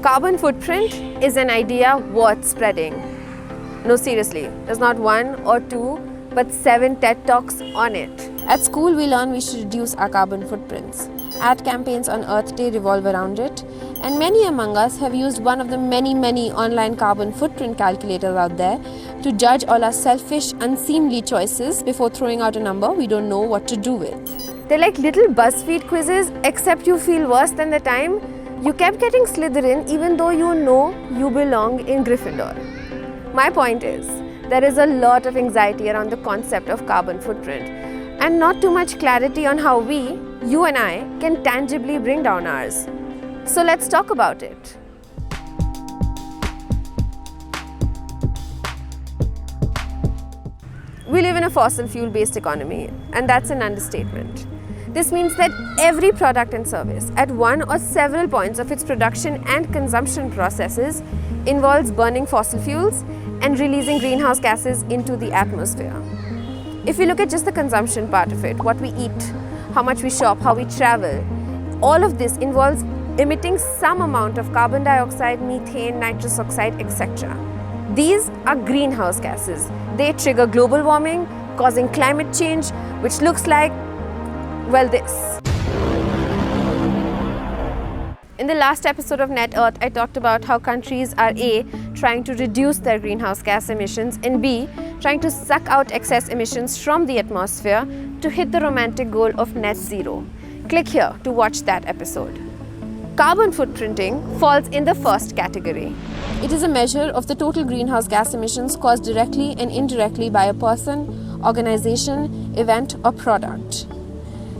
Carbon footprint is an idea worth spreading. No, seriously, there's not one or two, but 7 TED Talks on it. At school, we learn we should reduce our carbon footprints. Ad campaigns on Earth Day revolve around it, and many among us have used one of the many online carbon footprint calculators out there to judge all our selfish, unseemly choices before throwing out a number we don't know what to do with. They're like little BuzzFeed quizzes, except you feel worse than the time you kept getting Slytherin even though you know you belong in Gryffindor. My point is, there is a lot of anxiety around the concept of carbon footprint and not too much clarity on how we, you and I, can tangibly bring down ours. So let's talk about it. We live in a fossil fuel-based economy, and that's an understatement. This means that every product and service at one or several points of its production and consumption processes involves burning fossil fuels and releasing greenhouse gases into the atmosphere. If we look at just the consumption part of it, what we eat, how much we shop, how we travel, all of this involves emitting some amount of carbon dioxide, methane, nitrous oxide, etc. These are greenhouse gases. They trigger global warming, causing climate change, which looks like, well, this. In the last episode of Net Earth, I talked about how countries are A, trying to reduce their greenhouse gas emissions, and B, trying to suck out excess emissions from the atmosphere to hit the romantic goal of net zero. Click here to watch that episode. Carbon footprinting falls in the first category. It is a measure of the total greenhouse gas emissions caused directly and indirectly by a person, organization, event, or product.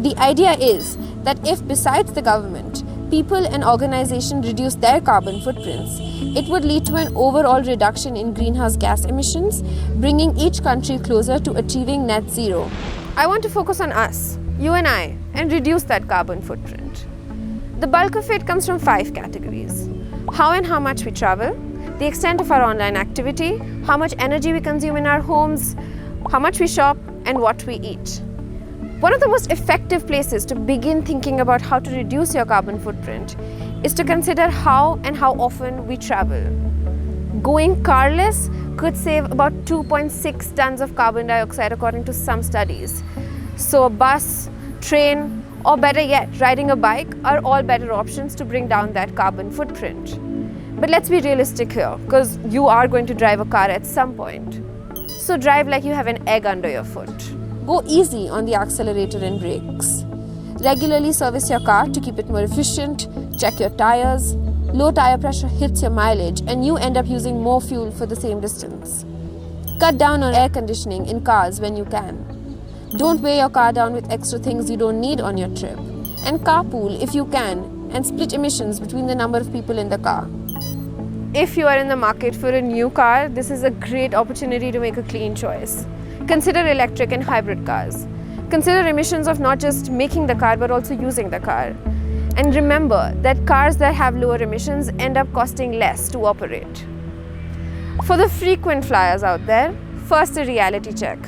The idea is that if, besides the government, people and organizations reduce their carbon footprints, it would lead to an overall reduction in greenhouse gas emissions, bringing each country closer to achieving net zero. I want to focus on us, you and I, and reduce that carbon footprint. The bulk of it comes from 5 categories: how and how much we travel, the extent of our online activity, how much energy we consume in our homes, how much we shop, and what we eat. One of the most effective places to begin thinking about how to reduce your carbon footprint is to consider how and how often we travel. Going carless could save about 2.6 tons of carbon dioxide according to some studies. So a bus, train, or better yet, riding a bike are all better options to bring down that carbon footprint. But let's be realistic here, because you are going to drive a car at some point. So drive like you have an egg under your foot. Go easy on the accelerator and brakes. Regularly service your car to keep it more efficient, check your tires. Low tire pressure hits your mileage and you end up using more fuel for the same distance. Cut down on air conditioning in cars when you can. Don't weigh your car down with extra things you don't need on your trip. And carpool if you can, and split emissions between the number of people in the car. If you are in the market for a new car, this is a great opportunity to make a clean choice. Consider electric and hybrid cars. Consider emissions of not just making the car but also using the car. And remember that cars that have lower emissions end up costing less to operate. For the frequent flyers out there, first a reality check.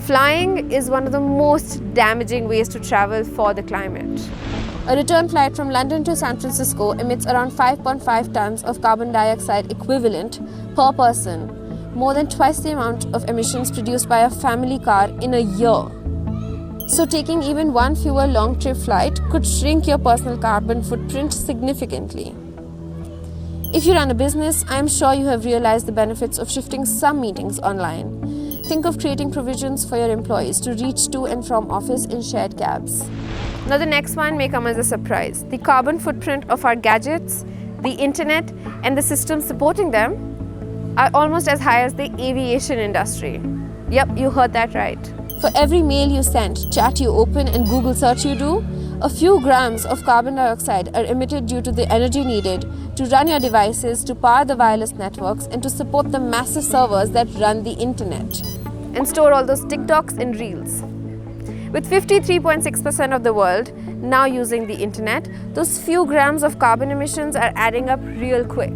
Flying is one of the most damaging ways to travel for the climate. A return flight from London to San Francisco emits around 5.5 tons of carbon dioxide equivalent per person, more than twice the amount of emissions produced by a family car in a year. So taking even one fewer long trip flight could shrink your personal carbon footprint significantly. If you run a business, I am sure you have realized the benefits of shifting some meetings online. Think of creating provisions for your employees to reach to and from office in shared cabs. Now the next one may come as a surprise. The carbon footprint of our gadgets, the internet, and the systems supporting them are almost as high as the aviation industry. Yep, you heard that right. For every mail you send, chat you open, and Google search you do, a few grams of carbon dioxide are emitted due to the energy needed to run your devices, to power the wireless networks, and to support the massive servers that run the internet and store all those TikToks and Reels. With 53.6% of the world now using the internet, those few grams of carbon emissions are adding up real quick.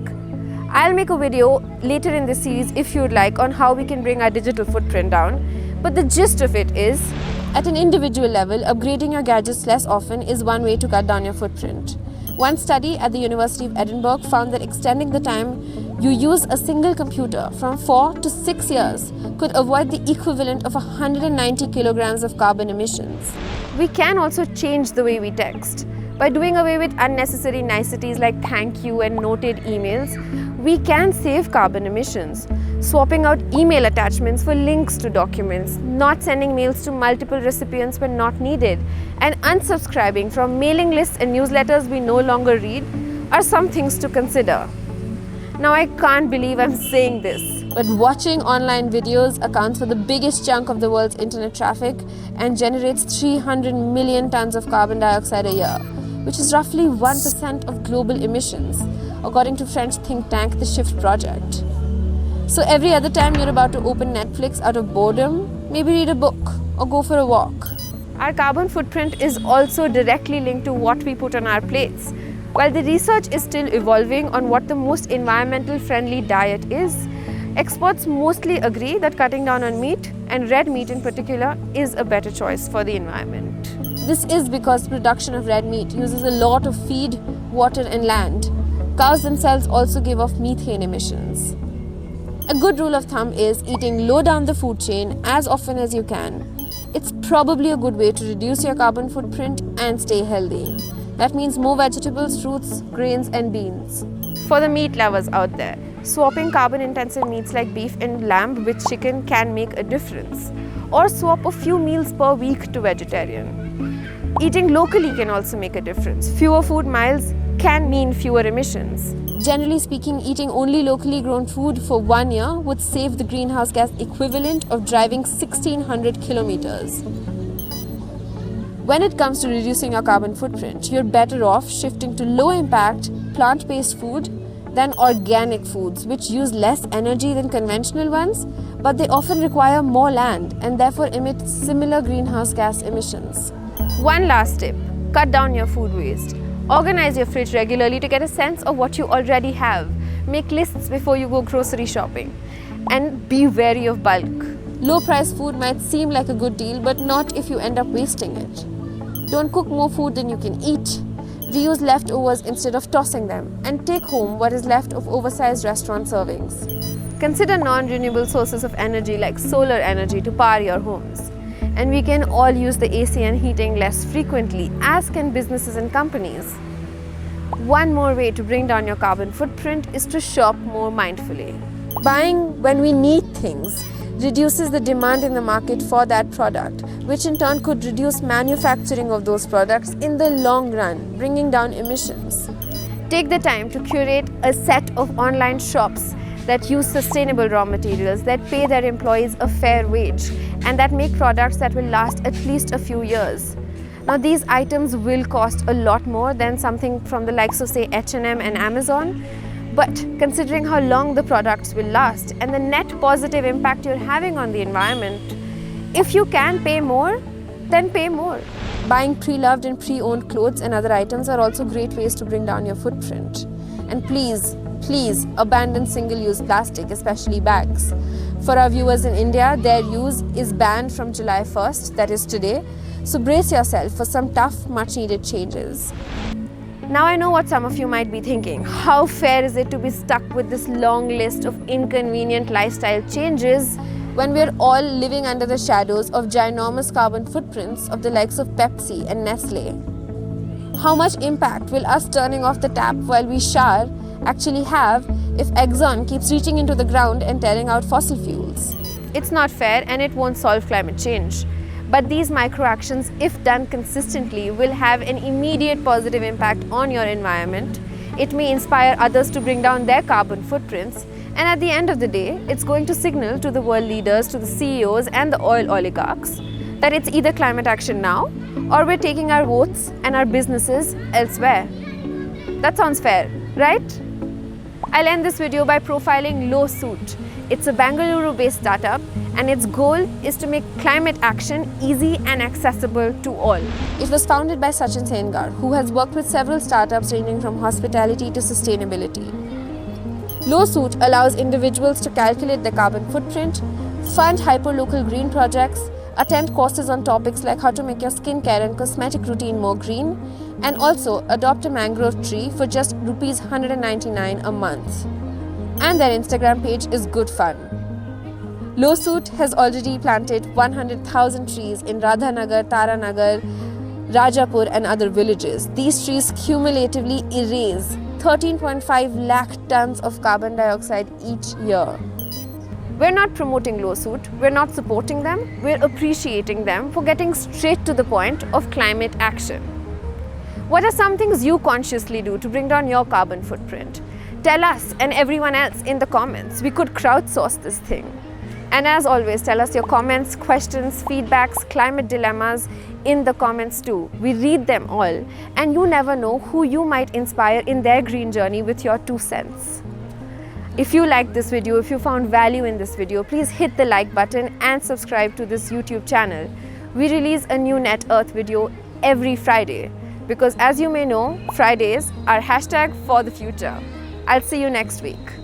I'll make a video later in this series if you'd like on how we can bring our digital footprint down, but the gist of it is, at an individual level, upgrading your gadgets less often is one way to cut down your footprint. One study at the University of Edinburgh found that extending the time you use a single computer from 4 to 6 years could avoid the equivalent of 190 kilograms of carbon emissions. We can also change the way we text. By doing away with unnecessary niceties like thank you and noted emails, we can save carbon emissions. Swapping out email attachments for links to documents, not sending mails to multiple recipients when not needed, and unsubscribing from mailing lists and newsletters we no longer read are some things to consider. Now, I can't believe I'm saying this, but watching online videos accounts for the biggest chunk of the world's internet traffic and generates 300 million tons of carbon dioxide a year, which is roughly 1% of global emissions, according to French think tank The Shift Project. So every other time you're about to open Netflix out of boredom, maybe read a book or go for a walk. Our carbon footprint is also directly linked to what we put on our plates. While the research is still evolving on what the most environmental friendly diet is, experts mostly agree that cutting down on meat, and red meat in particular, is a better choice for the environment. This is because production of red meat uses a lot of feed, water and land. Cows themselves also give off methane emissions. A good rule of thumb is eating low down the food chain as often as you can. It's probably a good way to reduce your carbon footprint and stay healthy. That means more vegetables, fruits, grains and beans. For the meat lovers out there, swapping carbon-intensive meats like beef and lamb with chicken can make a difference. Or swap a few meals per week to vegetarian. Eating locally can also make a difference. Fewer food miles can mean fewer emissions. Generally speaking, eating only locally grown food for 1 year would save the greenhouse gas equivalent of driving 1,600 kilometers. When it comes to reducing your carbon footprint, you're better off shifting to low-impact, plant-based food than organic foods, which use less energy than conventional ones, but they often require more land and therefore emit similar greenhouse gas emissions. One last tip: cut down your food waste. Organize your fridge regularly to get a sense of what you already have. Make lists before you go grocery shopping. And be wary of bulk. Low-priced food might seem like a good deal, but not if you end up wasting it. Don't cook more food than you can eat. Reuse leftovers instead of tossing them. And take home what is left of oversized restaurant servings. Consider non-renewable sources of energy like solar energy to power your homes. And we can all use the AC and heating less frequently, as can businesses and companies. One more way to bring down your carbon footprint is to shop more mindfully. Buying when we need things reduces the demand in the market for that product, which in turn could reduce manufacturing of those products in the long run, bringing down emissions. Take the time to curate a set of online shops that use sustainable raw materials, that pay their employees a fair wage, and that make products that will last at least a few years. Now, these items will cost a lot more than something from the likes of, say, H&M and Amazon, but considering how long the products will last and the net positive impact you're having on the environment, if you can pay more, then pay more. Buying pre-loved and pre-owned clothes and other items are also great ways to bring down your footprint. And please abandon single-use plastic, especially bags. For our viewers in India, their use is banned from July 1st, that is today. So brace yourself for some tough, much-needed changes. Now I know what some of you might be thinking. How fair is it to be stuck with this long list of inconvenient lifestyle changes when we're all living under the shadows of ginormous carbon footprints of the likes of Pepsi and Nestle? How much impact will us turning off the tap while we shower actually have if Exxon keeps reaching into the ground and tearing out fossil fuels? It's not fair and it won't solve climate change. But these micro actions, if done consistently, will have an immediate positive impact on your environment. It may inspire others to bring down their carbon footprints. And at the end of the day, it's going to signal to the world leaders, to the CEOs and the oil oligarchs that it's either climate action now or we're taking our votes and our businesses elsewhere. That sounds fair, right? I'll end this video by profiling Lowsoot. It's a Bangalore-based startup and its goal is to make climate action easy and accessible to all. It was founded by Sachin Sengar, who has worked with several startups ranging from hospitality to sustainability. Lowsoot allows individuals to calculate their carbon footprint, fund hyperlocal green projects, attend courses on topics like how to make your skincare and cosmetic routine more green, And also adopt a mangrove tree for just rupees 199 a month. And their Instagram page is good fun. Lowsoot has already planted 100,000 trees in Radhanagar, Taranagar, Rajapur and other villages. These trees cumulatively erase 13.5 lakh tons of carbon dioxide each year. We're not promoting Lowsoot, we're not supporting them, we're appreciating them for getting straight to the point of climate action. What are some things you consciously do to bring down your carbon footprint? Tell us and everyone else in the comments. We could crowdsource this thing. And as always, tell us your comments, questions, feedbacks, climate dilemmas in the comments too. We read them all, and you never know who you might inspire in their green journey with your 2 cents. If you liked this video, if you found value in this video, please hit the like button and subscribe to this YouTube channel. We release a new Net Earth video every Friday because, as you may know, Fridays are #for the future. I'll see you next week.